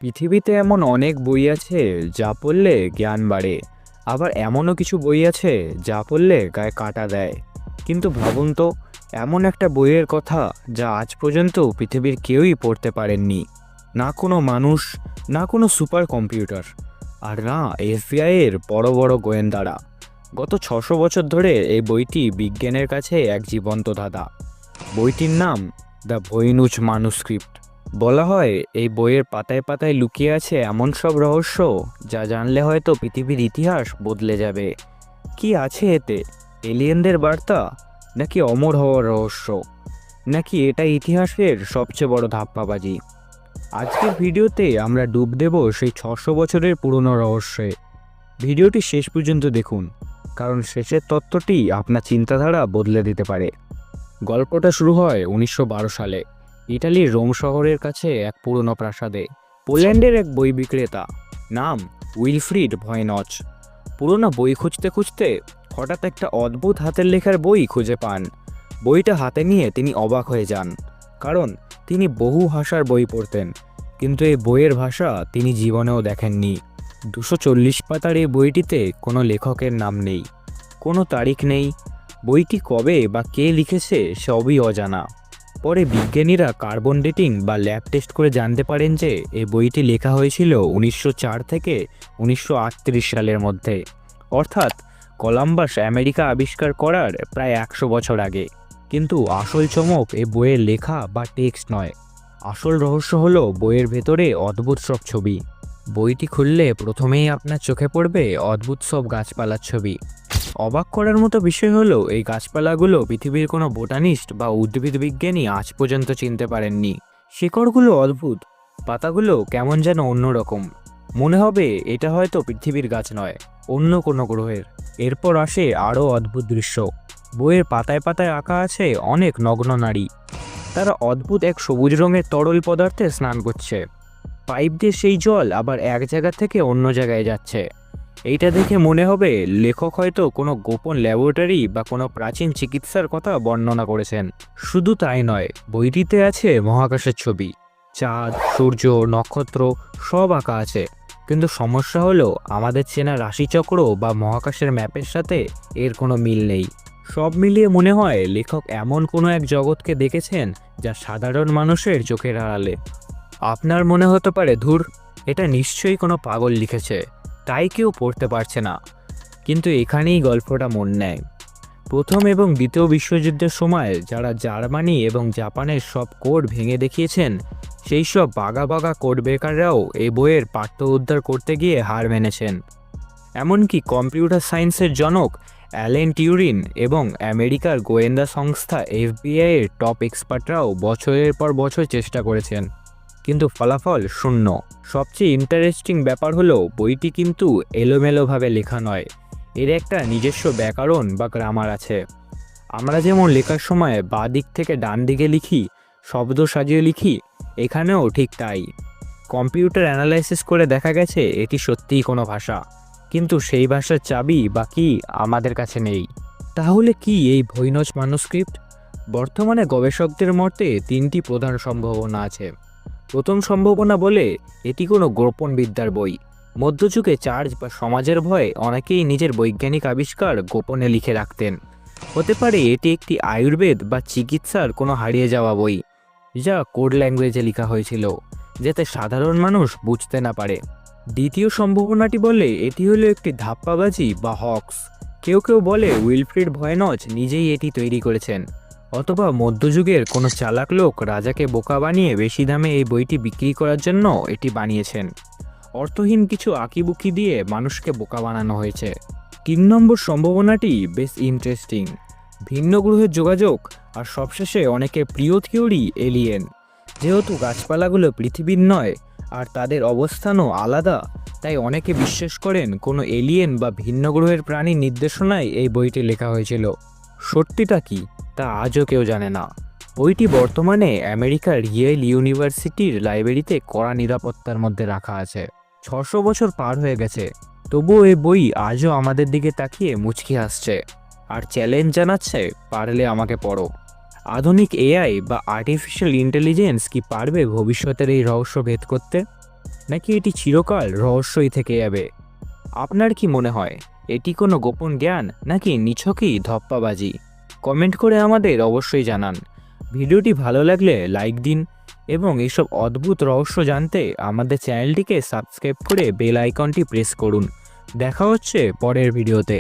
পৃথিবীতে এমন অনেক বই আছে যা পড়লে জ্ঞান বাড়ে। আবার এমনও কিছু বই আছে যা পড়লে গায়ে কাঁটা দেয়। কিন্তু ভাবুন তো, এমন একটা বইয়ের কথা যা আজ পর্যন্ত পৃথিবীর কেউই পড়তে পারেননি। না কোনো মানুষ, না কোনো সুপার কম্পিউটার, আর না এফবিআই এর বড় বড় গোয়েন্দারা। গত 600 বছর ধরে এই বইটি বিজ্ঞানের কাছে এক জীবন্ত ধাঁধা। বইটির নাম দ্য ভোইনুজ ম্যানুস্ক্রিপ্ট। বলা হয় এই বইয়ের পাতায় পাতায় লুকিয়ে আছে এমন সব রহস্য যা জানলে হয়তো পৃথিবীর ইতিহাস বদলে যাবে। কি আছে এতে? এলিয়েনদের বার্তা, নাকি অমর হওয়ার রহস্য, নাকি এটা ইতিহাসের সবচেয়ে বড় ধাপ্পাবাজি? আজকের ভিডিওতে আমরা ডুব দেব সেই 600 বছরের পুরনো রহস্যে। ভিডিওটি শেষ পর্যন্ত দেখুন, কারণ শেষের তত্ত্বটি আপনার চিন্তাধারা বদলে দিতে পারে। গল্পটা শুরু হয় 1912 সালে ইটালির রোম শহরের কাছে এক পুরনো প্রাসাদে। পোল্যান্ডের এক বই বিক্রেতা, নাম উইলফ্রিড ভয়েনচ, পুরনো বই খুঁজতে খুঁজতে হঠাৎ একটা অদ্ভুত হাতের লেখার বই খুঁজে পান। বইটা হাতে নিয়ে তিনি অবাক হয়ে যান, কারণ তিনি বহু ভাষার বই পড়তেন, কিন্তু এই বইয়ের ভাষা তিনি জীবনেও দেখেননি। 240 পাতার এই বইটিতে কোনো লেখকের নাম নেই, কোনো তারিখ নেই। বইটি কবে বা কে লিখেছে সবই অজানা। পরে বিজ্ঞানীরা কার্বন ডেটিং বা ল্যাব টেস্ট করে জানতে পারেন যে এই বইটি লেখা হয়েছিল 1904 থেকে 1938 সালের মধ্যে, অর্থাৎ কলাম্বাস আমেরিকা আবিষ্কার করার প্রায় 100 বছর আগে। কিন্তু আসল চমক এই বইয়ের লেখা বা টেক্সট নয়। আসল রহস্য হলো বইয়ের ভেতরে অদ্ভুত সব ছবি। বইটি খুললে প্রথমেই আপনার চোখে পড়বে অদ্ভুত সব গাছপালার ছবি। অবাক করার মতো বিষয় হলো এই গাছপালাগুলো পৃথিবীর কোনো বোটানিস্ট বা উদ্ভিদ বিজ্ঞানী আজ পর্যন্ত চিনতে পারেননি। শিকড়গুলো অদ্ভুত, পাতাগুলো কেমন যেন অন্যরকম। মনে হবে এটা হয়তো পৃথিবীর গাছ নয়, অন্য কোনো গ্রহের। এরপর আসে আরও অদ্ভুত দৃশ্য। বইয়ের পাতায় পাতায় আঁকা আছে অনেক নগ্ন নারী। তারা অদ্ভুত এক সবুজ রঙের তরল পদার্থে স্নান করছে। পাইপ দিয়ে সেই জল আবার এক জায়গা থেকে অন্য জায়গায় যাচ্ছে। এইটা দেখে মনে হবে লেখক হয়তো কোনো গোপন ল্যাবরেটরি বা কোনো প্রাচীন চিকিৎসার কথা বর্ণনা করেছেন। শুধু তাই নয়, বইটিতে আছে মহাকাশের ছবি। চাঁদ, সূর্য, নক্ষত্র সব আঁকা আছে। কিন্তু সমস্যা হলো আমাদের চেনা রাশিচক্র বা মহাকাশের ম্যাপের সাথে এর কোনো মিল নেই। সব মিলিয়ে মনে হয় লেখক এমন কোনো এক জগৎকে দেখেছেন যা সাধারণ মানুষের চোখের আড়ালে। আপনার মনে হতে পারে, ধুর, এটা নিশ্চয়ই কোনো পাগল লিখেছে, তাই কেউ পড়তে পারছে না। কিন্তু এখানেই গল্পটা মন নেয়। প্রথম এবং দ্বিতীয় বিশ্বযুদ্ধের সময় যারা জার্মানি এবং জাপানের সব কোড ভেঙে দেখিয়েছেন, সেই সব বাঘা বাঘা কোড ব্রেকাররাও এই বইয়ের পাঠ্য উদ্ধার করতে গিয়ে হার মেনেছেন। এমনকি কম্পিউটার সায়েন্সের জনক অ্যালেন টিউরিং এবং আমেরিকার গোয়েন্দা সংস্থা এফবিআই এর টপ এক্সপার্টরাও বছরের পর বছর চেষ্টা করেছেন, কিন্তু ফলাফল শূন্য। সবচেয়ে ইন্টারেস্টিং ব্যাপার হলো বইটি কিন্তু এলোমেলোভাবে লেখা নয়, এর একটা নিজস্ব ব্যাকরণ বা গ্রামার আছে। আমরা যেমন লেখার সময় বাঁ দিক থেকে ডান দিকে লিখি, শব্দ সাজিয়ে লিখি, এখানেও ঠিক তাই। কম্পিউটার অ্যানালাইসিস করে দেখা গেছে এটি সত্যিই কোনো ভাষা, কিন্তু সেই ভাষার চাবি বা কি আমাদের কাছে নেই। তাহলে কি এই ভোইনচ ম্যানুস্ক্রিপ্ট? বর্তমানে গবেষকদের মতে 3টি প্রধান সম্ভাবনা আছে। প্রথম সম্ভাবনা বলে এটি কোনো গোপন বিদ্যার বই। মধ্যযুগে চার্জ বা সমাজের ভয়ে অনেকেই নিজের বৈজ্ঞানিক আবিষ্কার গোপনে লিখে রাখতেন। হতে পারে এটি একটি আয়ুর্বেদ বা চিকিৎসার কোনো হারিয়ে যাওয়া বই, যা কোড ল্যাঙ্গুয়েজে লেখা হয়েছিল, যাতে সাধারণ মানুষ বুঝতে না পারে। দ্বিতীয় সম্ভাবনাটি বলে এটি হলো একটি ধাপ্পাবাজি বা হক্স। কেউ কেউ বলে উইলফ্রিড ভয়েনচ নিজেই এটি তৈরি করেছেন, অথবা মধ্যযুগের কোনো চালাক লোক রাজাকে বোকা বানিয়ে বেশি দামে এই বইটি বিক্রি করার জন্য এটি বানিয়েছেন। অর্থহীন কিছু আঁকিবুকি দিয়ে মানুষকে বোকা বানানো হয়েছে। 3 নম্বর সম্ভাবনাটি বেশ ইন্টারেস্টিং। ভিন্ন গ্রহের যোগাযোগ, আর সবশেষে অনেকের প্রিয় থিওরি এলিয়েন। যেহেতু গাছপালাগুলো পৃথিবীর নয় আর তাদের অবস্থানও আলাদা, তাই অনেকে বিশ্বাস করেন কোনো এলিয়েন বা ভিন্ন গ্রহের প্রাণীর নির্দেশনায় এই বইটি লেখা হয়েছিল। সত্যিটা কি তা আজও কেউ জানে না। বইটি বর্তমানে আমেরিকার ইয়েল ইউনিভার্সিটির লাইব্রেরিতে কড়া নিরাপত্তার মধ্যে রাখা আছে। 600 বছর পার হয়ে গেছে, তবুও এই বই আজও আমাদের দিকে তাকিয়ে মুচকি হাসছে আর চ্যালেঞ্জ জানাচ্ছে, পারলে আমাকে পড়ো। আধুনিক এআই বা আর্টিফিশিয়াল ইন্টেলিজেন্স কি পারবে ভবিষ্যতের এই রহস্য ভেদ করতে? নাকি এটি চিরকাল রহস্যই থেকে যাবে? আপনার কি মনে হয় এটি কোনো গোপন জ্ঞান নাকি নিছকই ধপ্পাবাজি? কমেন্ট করে আমাদের অবশ্যই জানান। ভিডিওটি ভালো লাগলে লাইক দিন এবং এইসব অদ্ভুত রহস্য জানতে আমাদের চ্যানেলটিকে সাবস্ক্রাইব করে বেল আইকনটি প্রেস করুন। দেখা হচ্ছে পরের ভিডিওতে।